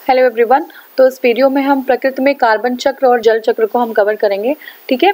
Hello everyone. तो इस video में हम प्रकृति में कार्बन चक्र और जल चक्र को हम कवर करेंगे। ठीक है,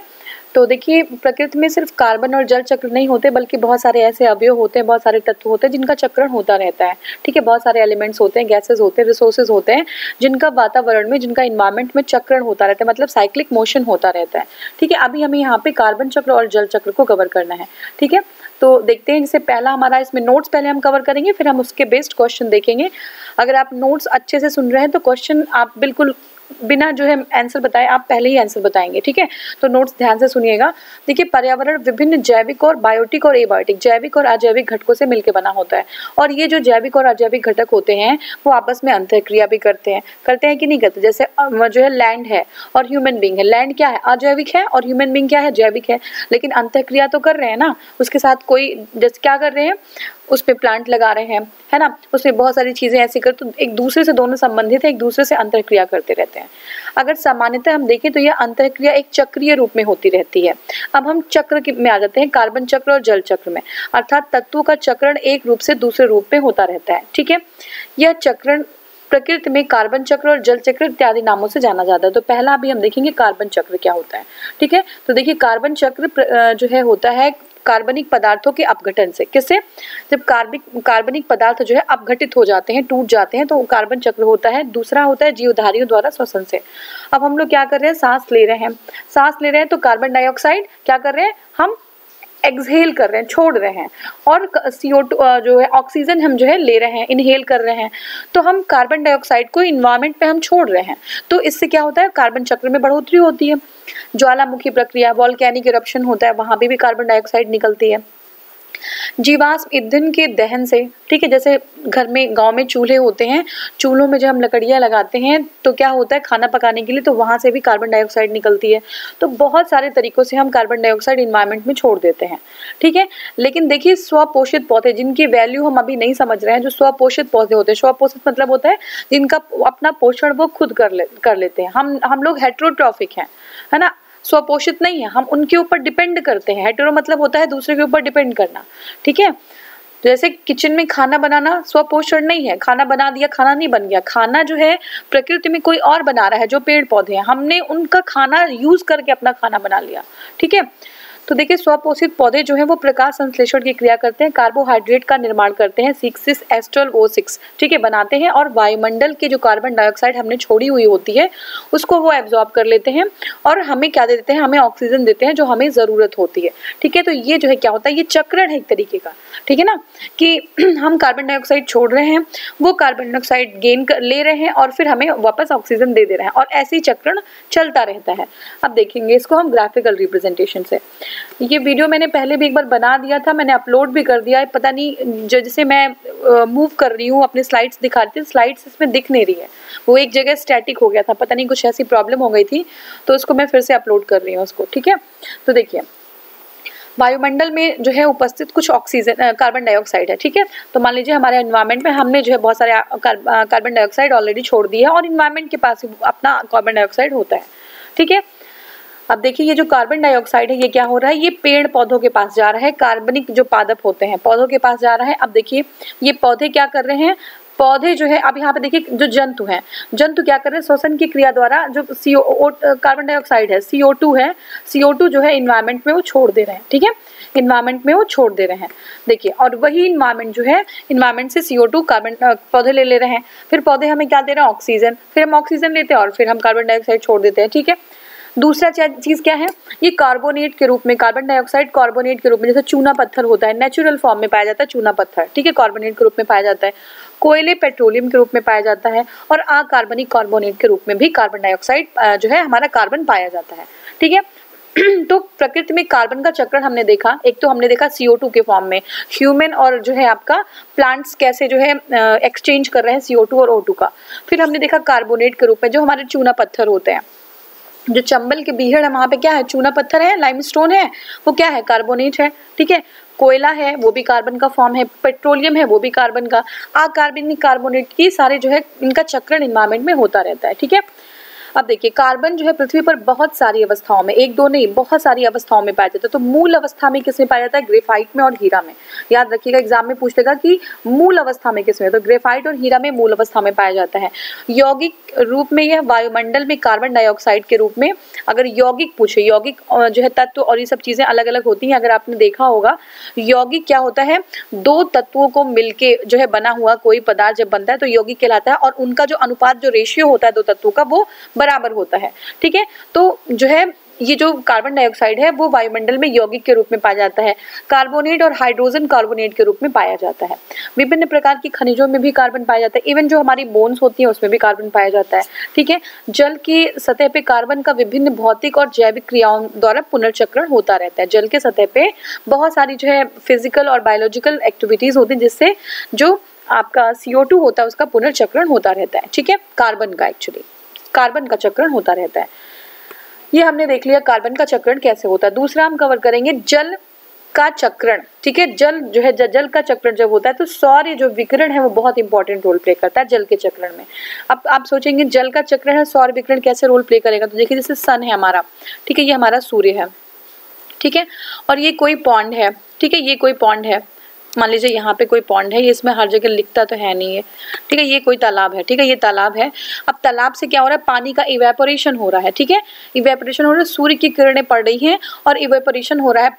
तो देखिए प्रकृति में सिर्फ कार्बन और जल चक्र नहीं होते बल्कि बहुत सारे ऐसे अवयव होते हैं, बहुत सारे तत्व होते हैं जिनका चक्रण होता रहता है। ठीक है, बहुत सारे एलिमेंट्स होते हैं, गैसेस होते हैं, रिसोर्सेज होते हैं जिनका वातावरण में, जिनका इन्वायरमेंट में चक्रण होता रहता है, मतलब साइक्लिक मोशन होता रहता है। ठीक है, अभी हमें यहाँ पे कार्बन चक्र और जल चक्र को कवर करना है। ठीक है, तो देखते हैं। जैसे पहला हमारा इसमें नोट्स पहले हम कवर करेंगे, फिर हम उसके बेस्ड क्वेश्चन देखेंगे। अगर आप नोट्स अच्छे से सुन रहे हैं तो क्वेश्चन आप बिल्कुल बिना जो है आंसर बताए आप पहले ही आंसर बताएंगे। ठीक है, तो नोट्स ध्यान से सुनिएगा। देखिए, पर्यावरण विभिन्न जैविक और बायोटिक और एबायोटिक, जैविक और अजैविक घटकों से मिलकर बना होता है। और ये जो जैविक और अजैविक घटक होते हैं वो आपस में अंतःक्रिया भी करते हैं कि नहीं करते। जैसे जो है लैंड है और ह्यूमन बींग है। लैंड क्या है? अजैविक है, और ह्यूमन बींग क्या है? जैविक है। लेकिन अंतःक्रिया तो कर रहे हैं ना उसके साथ। कोई जैसे क्या कर रहे हैं, उस पे प्लांट लगा रहे हैं, है ना, उसमें बहुत सारी चीजें ऐसी कर, तो एक दूसरे से दोनों संबंधित है, एक दूसरे से अंतःक्रिया करते रहते हैं। अगर सामान्यतः हम देखें तो यह अंतःक्रिया एक चक्रीय रूप में होती रहती है। अब हम चक्र में आ जाते हैं, कार्बन चक्र और जल चक्र में, अर्थात तत्वों का चक्रण एक रूप से दूसरे रूप में होता रहता है। ठीक है, यह चक्रण प्रकृति में कार्बन चक्र और जल चक्र इत्यादि नामों से जाना जाता है। तो पहला अभी हम देखेंगे कार्बन चक्र क्या होता है। ठीक है, तो देखिए कार्बन चक्र जो है होता है कार्बनिक पदार्थों के अपघटन से। किससे? जब कार्बनिक पदार्थ जो है अपघटित हो जाते हैं, टूट जाते हैं, तो कार्बन चक्र होता है। दूसरा होता है जीवधारियों द्वारा श्वसन से। अब हम लोग क्या कर रहे हैं, सांस ले रहे हैं तो कार्बन डाइऑक्साइड क्या कर रहे हैं, हम एक्सहेल कर रहे हैं, छोड़ रहे हैं। और CO2 जो है ऑक्सीजन हम जो है ले रहे हैं, इनहेल कर रहे हैं। तो हम कार्बन डाइऑक्साइड को इन्वायरमेंट पे हम छोड़ रहे हैं। तो इससे क्या होता है, कार्बन चक्र में बढ़ोतरी होती है। ज्वालामुखी प्रक्रिया, वोल्केनिक इरप्शन होता है, वहां भी कार्बन डाइऑक्साइड निकलती है। जीवाश्म ईंधन के दहन से, ठीक है, जैसे घर में गांव में चूल्हे होते हैं, चूल्हों में जब हम लकड़ियां लगाते हैं तो क्या होता है, खाना पकाने के लिए, तो वहां से भी कार्बन डाइऑक्साइड निकलती है। तो बहुत सारे तरीकों से हम कार्बन डाइऑक्साइड इन्वायरमेंट में छोड़ देते हैं। ठीक है, लेकिन देखिए स्वपोषित पौधे, जिनकी वैल्यू हम अभी नहीं समझ रहे हैं, जो स्वपोषित पौधे होते हैं, स्वपोषित मतलब होता है जिनका अपना पोषण वो खुद कर लेते हैं। हम लोग हेटेरोट्रॉफिक हैं, है ना, स्वपोषित नहीं है, हम उनके ऊपर डिपेंड करते हैं। हेटेरो मतलब होता है दूसरे के ऊपर डिपेंड करना। ठीक है, जैसे किचन में खाना बनाना स्वपोषण नहीं है, खाना बना दिया, खाना नहीं बन गया। खाना जो है प्रकृति में कोई और बना रहा है, जो पेड़ पौधे हैं, हमने उनका खाना यूज करके अपना खाना बना लिया। ठीक है, तो देखिए स्वपोषित पौधे जो है वो प्रकाश संश्लेषण की क्रिया करते हैं, कार्बोहाइड्रेट का निर्माण करते हैं, 6 एस्ट्रल O6, ठीक है, बनाते हैं, और वायुमंडल के जो कार्बन डाइऑक्साइड हमने छोड़ी हुई होती है उसको वो एब्जॉर्ब कर लेते हैं और हमें क्या दे देते हैं, हमें ऑक्सीजन देते हैं जो हमें जरूरत होती है। ठीक है, तो ये जो है क्या होता है, ये चक्रण है एक तरीके का। ठीक है ना, कि हम कार्बन डाइऑक्साइड छोड़ रहे हैं, वो कार्बन डाइऑक्साइड ले रहे हैं और फिर हमें वापस ऑक्सीजन दे रहे हैं, और ऐसे ही चक्रण चलता रहता है। अब देखेंगे इसको हम ग्राफिकल रिप्रेजेंटेशन से। ये वीडियो मैंने पहले भी एक बार बना दिया था, मैंने अपलोड भी कर दिया है। पता नहीं जैसे मैं मूव कर रही हूँ, अपनी स्लाइड्स दिखा रही थी, स्लाइड्स इसमें दिख नहीं रही है, वो एक जगह स्टैटिक हो गया था, पता नहीं कुछ ऐसी प्रॉब्लम हो गई थी, तो उसको मैं फिर से अपलोड कर रही हूँ उसको। ठीक है, तो देखिए वायुमंडल में जो है उपस्थित कुछ ऑक्सीजन, कार्बन डाइऑक्साइड है। ठीक है, तो मान लीजिए हमारे एनवायरनमेंट में हमने जो है बहुत सारे कार्बन डाइऑक्साइड ऑलरेडी छोड़ दी है, और एनवायरनमेंट के पास अपना कार्बन डाइऑक्साइड होता है। ठीक है, अब देखिए ये जो कार्बन डाइऑक्साइड है ये क्या हो रहा है, ये पेड़ पौधों के पास जा रहा है, कार्बनिक जो पादप होते हैं पौधों के पास जा रहा है। अब देखिए ये पौधे क्या कर रहे हैं, पौधे जो है, अब यहाँ पे देखिए जो जंतु हैं, जंतु क्या कर रहे हैं, श्वसन की क्रिया द्वारा जो कार्बन डाइऑक्साइड है, CO2 है, CO2 जो है इन्वायरमेंट में वो छोड़ दे रहे हैं। ठीक है, इन्वायरमेंट में वो छोड़ दे रहे हैं। देखिए, और वही इन्वायरमेंट जो है, इन्वायरमेंट से CO2 कार्बन पौधे ले रहे हैं, फिर पौधे हमें क्या दे रहे हैं, ऑक्सीजन, फिर हम ऑक्सीजन लेते हैं और फिर हम कार्बन डाइऑक्साइड छोड़ देते हैं। ठीक है, दूसरा चीज क्या है, ये कार्बोनेट के रूप में, कार्बन डाइऑक्साइड कार्बोनेट के रूप में, जैसे चूना पत्थर होता है, नेचुरल फॉर्म में पाया जाता है चूना पत्थर। ठीक है, कार्बोनेट के रूप में पाया जाता है, कोयले पेट्रोलियम के रूप में पाया जाता है, और अकार्बनिक कार्बोनेट के रूप में भी कार्बन डाइऑक्साइड जो है हमारा कार्बन पाया जाता है। ठीक है, तो प्रकृति में कार्बन का चक्रण हमने देखा, एक तो हमने देखा CO2 के फॉर्म में, ह्यूमन और जो है आपका प्लांट्स कैसे जो है एक्सचेंज कर रहे हैं CO2 और O2 का। फिर हमने देखा कार्बोनेट के रूप में, जो हमारे चूना पत्थर होते हैं, जो चंबल के बीहड़ है वहां पे क्या है, चूना पत्थर है, लाइमस्टोन है, वो क्या है, कार्बोनेट है। ठीक है, कोयला है वो भी कार्बन का फॉर्म है, पेट्रोलियम है वो भी कार्बन का, अकार्बनिक कार्बोनेट की सारे जो है इनका चक्रण एनवायरनमेंट में होता रहता है। ठीक है, अब देखिए कार्बन जो है पृथ्वी पर बहुत सारी अवस्थाओं में, एक दो नहीं बहुत सारी अवस्थाओं में पाया जाता है। तो मूल अवस्था में किसमें पाया जाता है? ग्रेफाइट में और हीरा में। याद रखिएगा एग्जाम में पूछ लेगा कि मूल अवस्था में किसमें, तो ग्रेफाइट और हीरा में मूल अवस्था में पाया जाता है। यौगिक रूप में यह वायुमंडल में कार्बन डाइऑक्साइड के रूप में, अगर यौगिक पूछे, यौगिक जो है तत्व और ये सब चीजें अलग अलग होती हैं। अगर आपने देखा होगा यौगिक क्या होता है, दो तत्वों को मिलके जो है बना हुआ कोई पदार्थ जब बनता है तो यौगिक कहलाता है, और उनका जो अनुपात, जो रेशियो होता है दो तत्वों का, वो बराबर होता है। ठीक है, तो जो है ये जो कार्बन डाइऑक्साइड है वो वायुमंडल में यौगिक के रूप में पाया जाता है। कार्बोनेट और हाइड्रोजन कार्बोनेट के रूप में पाया जाता है। विभिन्न प्रकार की खनिजों में भी कार्बन पाया जाता है। इवन जो हमारी बोन्स होती है उसमें भी कार्बन पाया जाता है। ठीक है, जल की सतह पे कार्बन का विभिन्न भौतिक और जैविक क्रियाओं द्वारा पुनर्चक्रण होता रहता है। जल के सतह पे बहुत सारी जो है फिजिकल और बायोलॉजिकल एक्टिविटीज होती है जिससे जो आपका CO2 होता है उसका पुनर्चक्रण होता रहता है। ठीक है, कार्बन का एक्चुअली कार्बन का चक्रण होता रहता है। ये हमने देख लिया कार्बन का चक्रण कैसे होता है। दूसरा हम कवर करेंगे जल का चक्रण। ठीक है, जल जो है जल का चक्रण जब होता है तो सौर जो विकिरण है वो बहुत इंपॉर्टेंट रोल प्ले करता है जल के चक्रण में। अब आप सोचेंगे जल का चक्रण है, सौर विकिरण कैसे रोल प्ले करेगा? तो देखिए जैसे सन है हमारा, ठीक है, ये हमारा सूर्य है, ठीक है, और ये कोई पॉन्ड है, ठीक है, ये कोई पॉन्ड है, मान लीजिए यहाँ पे कोई पॉन्ड है, ये इसमें हर जगह लिखता तो है नहीं है, ठीक है, ये कोई तालाब है, ठीक है, ये तालाब है। अब तालाब से क्या हो रहा है? पानी का इवेपोरेशन हो रहा है। ठीक है, इवेपोरेशन हो रहा है, सूर्य की किरणें पड़ रही हैं और इवेपोरेशन हो रहा है।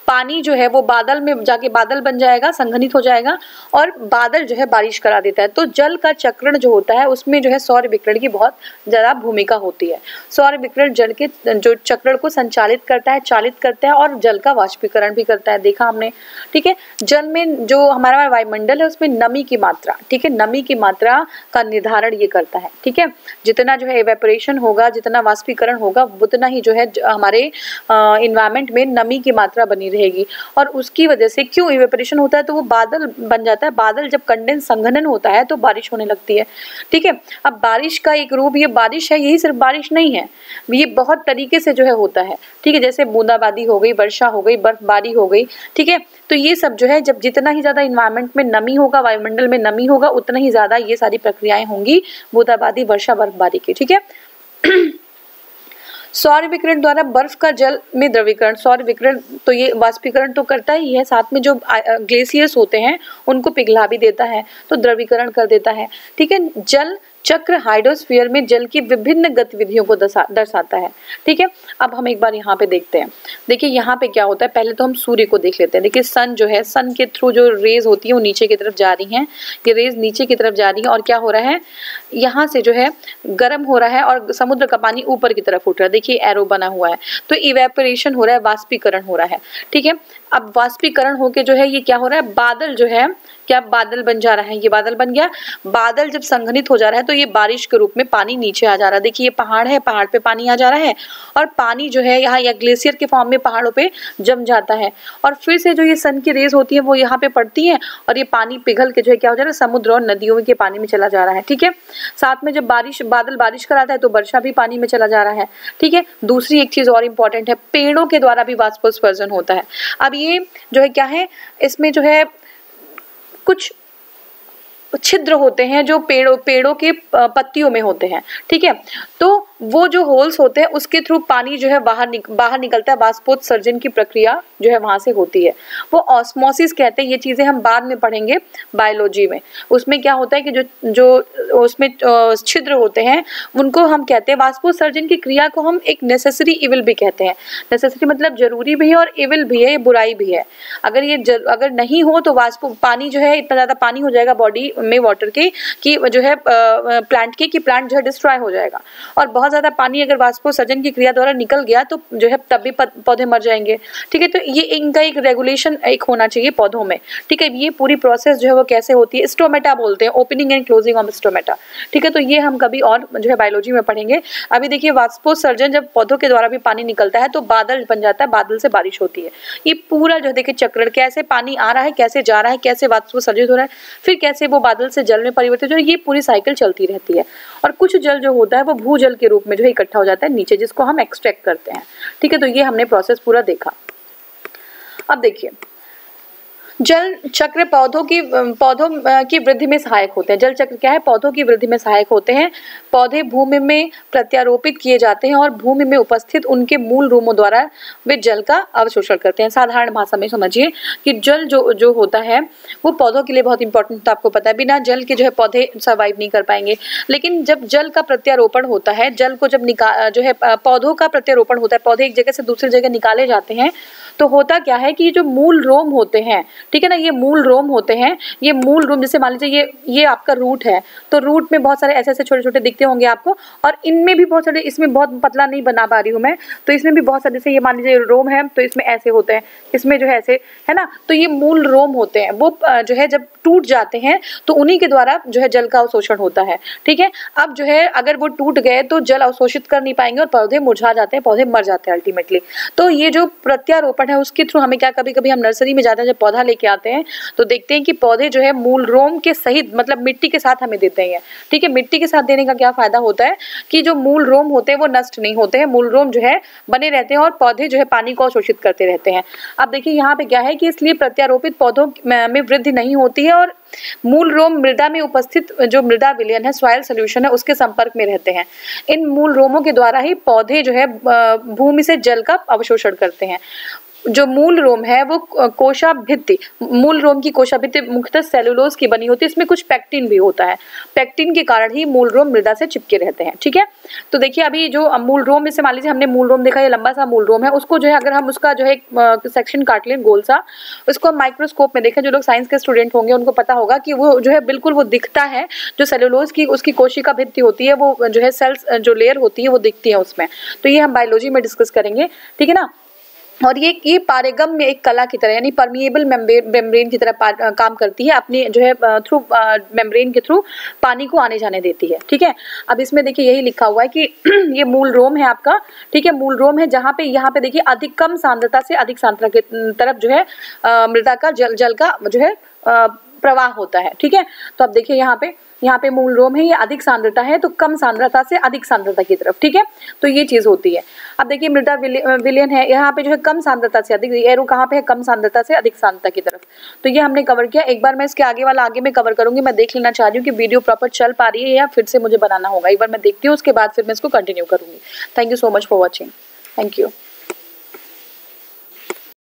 पानी जो है वो बादल में जाके बादल बन जाएगा, संघनित हो जाएगा और बादल जो है बारिश करा देता है। तो जल का चक्रण जो होता है उसमें जो है सौर विकिरण की बहुत ज्यादा भूमिका होती है। सौर विकिरण जल के जो चक्रण को संचालित करता है, चालित करता है और जल का वाष्पीकरण भी करता है, देखा हमने। ठीक है, जल में जो हमारा वायुमंडल है उसमें नमी की मात्रा, ठीक है, नमी की मात्रा का निर्धारण ये करता है। ठीक है, जितना जो है इवेपोरेशन होगा, जितना वाष्पीकरण होगा, उतना ही जो है हमारे इन्वायरमेंट में नमी की मात्रा बनी रहेगी। और उसकी वजह से क्यों इवेपोरेशन होता है तो वो बादल बन जाता है। बादल जब कंडेंस संघनन होता है तो बारिश होने लगती है। ठीक है, अब बारिश का एक रूप ये बारिश है, यही सिर्फ बारिश नहीं है, ये बहुत तरीके से जो है होता है। ठीक है, जैसे बूंदाबांदी हो गई, वर्षा हो गई, बर्फबारी हो गई। ठीक है, तो ये सब जो है जब जितना ही ज्यादा इन्वायरमेंट में नमी होगा, वायुमंडल में नमी होगा, उतना ही ज्यादा ये सारी प्रक्रियाएं होंगी बूंदाबांदी, वर्षा, बर्फबारी की। ठीक है, सौर विकिरण द्वारा बर्फ का जल में द्रवीकरण, सौर विकिरण तो ये वाष्पीकरण तो करता ही है, साथ में जो ग्लेशियर्स होते हैं उनको पिघला भी देता है, तो द्रवीकरण कर देता है। ठीक है, जल चक्र हाइड्रोस्फीयर में जल की विभिन्न गतिविधियों को दर्शाता है। ठीक है, अब हम एक बार यहाँ पे देखते हैं। देखिए यहाँ पे क्या होता है, पहले तो हम सूर्य को देख लेते हैं। देखिए सन जो है, सन के थ्रू जो रेज होती है वो नीचे की तरफ जा रही हैं, ये रेज नीचे की तरफ जा रही है और क्या हो रहा है, यहाँ से जो है गर्म हो रहा है और समुद्र का पानी ऊपर की तरफ उठ रहा है। देखिए एरो बना हुआ है, तो इवेपोरेशन हो रहा है, वाष्पीकरण हो रहा है। ठीक है, अब वाष्पीकरण होके जो है ये क्या हो रहा है, बादल जो है, क्या बादल बन जा रहा है, ये बादल बन गया। बादल जब संघनित हो जा रहा है तो ये बारिश के रूप में पानी नीचे आ जा रहा है। देखिए ये पहाड़ है, पहाड़ पे पानी आ जा रहा है और पानी जो है यहाँ या ग्लेशियर के फॉर्म में पहाड़ों पे जम जाता है और फिर से जो ये सन की रेज होती है वो यहाँ पे पड़ती है और ये पानी पिघल के जो है क्या हो जा रहा है, समुद्र और नदियों के पानी में चला जा रहा है। ठीक है, साथ में जब बादल बारिश कराता है तो वर्षा भी पानी में चला जा रहा है। ठीक है, दूसरी एक चीज और इम्पोर्टेंट है, पेड़ों के द्वारा भी वाष्पोत्सर्जन होता है। अब ये जो है क्या है, इसमें जो है कुछ छिद्र होते हैं जो पेड़ों के पत्तियों में होते हैं। ठीक है, तो वो जो होल्स होते हैं उसके थ्रू पानी जो है बाहर निकलता है, वाष्पोत्सर्जन की प्रक्रिया जो है वहां से होती है, वो ऑस्मोसिस कहते हैं। ये चीजें हम बाद में पढ़ेंगे बायोलॉजी में। उसमें क्या होता है कि जो उसमें छिद्र होते हैं उनको हम कहते हैं, वाष्पोत्सर्जन की क्रिया को हम एक नेसेसरी इविल भी कहते हैं। नेसेसरी मतलब जरूरी भी है और इविल भी है, ये बुराई भी है। अगर नहीं हो तो पानी जो है इतना ज्यादा पानी हो जाएगा बॉडी में वाटर के कि जो है प्लांट जो है डिस्ट्रॉय हो जाएगा। और बहुत ज्यादा पानी अगर वाष्पोत्सर्जन की क्रिया द्वारा निकल गया तो जो है तब भी पौधे मर जाएंगे। ठीक है, तो ये इनका एक रेगुलेशन एक होना चाहिए पौधों में। ठीक है, ये पूरी प्रोसेस जो है वो कैसे होती है, स्टोमेटा बोलते हैं, opening and closing of stomata. ठीक है, तो ये हम कभी और जो है बायोलॉजी में पढ़ेंगे। अभी देखिए वाष्पोत्सर्जन जब पौधों के द्वारा भी पानी निकलता है तो बादल बन जाता है, बादल से बारिश होती है। ये पूरा जो देखिए चक्र, कैसे पानी आ रहा है, कैसे जा रहा है, कैसे वाष्पोत्सर्जित हो रहा है, फिर कैसे वो बादल से जल में परिवर्तित हो, ये पूरी साइकिल चलती रहती है। और कुछ जल जो होता है वो भूजल के रूप में जो है इकट्ठा हो जाता है नीचे, जिसको हम एक्सट्रैक्ट करते हैं। ठीक है, तो ये हमने प्रोसेस पूरा देखा। अब देखिए जल चक्र पौधों की वृद्धि में सहायक होते हैं। जल चक्र क्या है? पौधों की वृद्धि में सहायक होते हैं। पौधे भूमि में प्रत्यारोपित किए जाते हैं और भूमि में उपस्थित उनके मूल रूपों द्वारा वे जल का अवशोषण करते हैं। साधारण भाषा में समझिए कि जल जो होता है वो पौधों के लिए बहुत इंपॉर्टेंट, तो आपको पता है बिना जल के जो है पौधे सर्वाइव नहीं कर पाएंगे। लेकिन जब जल का प्रत्यारोपण होता है, जल को जब पौधों का प्रत्यारोपण होता है, पौधे एक जगह से दूसरी जगह निकाले जाते हैं, तो होता क्या है कि जो मूल रोम होते हैं, ठीक है ना, ये मूल रोम होते हैं। ये मूल रोम, जैसे मान लीजिए ये आपका रूट है, तो रूट में बहुत सारे ऐसे ऐसे छोटे छोटे दिखते होंगे आपको, और इनमें भी बहुत सारे, इसमें बहुत पतला नहीं बना पा रही हूँ मैं, तो इसमें भी बहुत सारे, जैसे ये मान लीजिए रोम है तो इसमें ऐसे होते हैं, इसमें जो है ऐसे, है ना, तो ये मूल रोम होते हैं। वो जो है जब टूट जाते हैं तो उन्हीं के द्वारा जो है जल का अवशोषण होता है। ठीक है, अब जो है अगर वो टूट गए तो जल अवशोषित कर नहीं पाएंगे और पौधे मुरझा जाते हैं, पौधे मर जाते हैं अल्टीमेटली। तो ये जो प्रत्यारोपण है उसके थ्रू हमें क्या, कभी कभी हम नर्सरी में जाते हैं, जब पौधा लेके आते हैं तो देखते हैं कि पौधे जो है मूल रोम के सहित, मतलब मिट्टी के साथ हमें देते हैं। ठीक है, मिट्टी के साथ देने का क्या फायदा होता है कि जो मूल रोम होते हैं वो नष्ट नहीं होते हैं, मूल रोम जो है बने रहते हैं और पौधे जो है पानी को अवशोषित करते रहते हैं। अब देखिए यहाँ पे क्या है कि इसलिए प्रत्यारोपित पौधों में वृद्धि नहीं होती है और मूल रोम मृदा में उपस्थित जो मृदा विलयन है, सॉइल सॉल्यूशन है, उसके संपर्क में रहते हैं। इन मूल रोमों के द्वारा ही पौधे जो है भूमि से जल का अवशोषण करते हैं। जो मूल रोम है वो कोशाभित्ति, मूल रोम की कोशाभित्ति मुख्यतः सेलुलोज की बनी होती है, इसमें कुछ पेक्टिन भी होता है। पेक्टिन के कारण ही मूल रोम मृदा से चिपके रहते हैं। ठीक है, तो देखिए अभी जो मूल रोम, जैसे मान लीजिए हमने मूल रोम देखा, ये लंबा सा मूल रोम है, उसको जो है अगर हम उसका जो है सेक्शन काट लें गोल सा, उसको हम माइक्रोस्कोप में देखें, जो लोग साइंस के स्टूडेंट होंगे उनको पता होगा कि वो जो है बिल्कुल वो दिखता है, जो सेलुलोज की उसकी कोशिका भित्ति होती है, वो जो है सेल्स जो लेयर होती है वो दिखती है उसमें। तो ये हम बायोलॉजी में डिस्कस करेंगे। ठीक है ना, और ये पारेगम में एक कला की तरह, यानी परमिएबल मेम्ब्रेन की तरह काम करती है, अपनी जो है थ्रू मेम्ब्रेन के थ्रू पानी को आने जाने देती है। ठीक है, अब इसमें देखिए यही लिखा हुआ है कि ये मूल रोम है आपका। ठीक है, मूल रोम है जहाँ पे, यहाँ पे देखिए अधिक कम सांद्रता से अधिक सांद्रता की तरफ जो है मृदा का जल का जो है प्रवाह होता है। ठीक है, तो अब देखिए यहाँ पे मूल रोम है, ये अधिक सांद्रता है तो कम सांद्रता से अधिक सांद्रता की तरफ। ठीक है, तो ये चीज होती है। अब देखिए मृदा विलयन है, यहाँ पे जो है कम सांद्रता से अधिक, एरो कहाँ पे है, कम सांद्रता से अधिक सांद्रता की तरफ। तो ये हमने कवर किया। एक बार मैं इसके आगे वाला आगे में कवर करूंगी, मैं देख लेना चाह रही हूँ कि वीडियो प्रॉपर चल पा रही है या फिर से मुझे बनाना होगा। एक बार मैं देखती हूँ, उसके बाद फिर मैं इसको कंटिन्यू करूंगी। Thank you so much for watching. Thank you.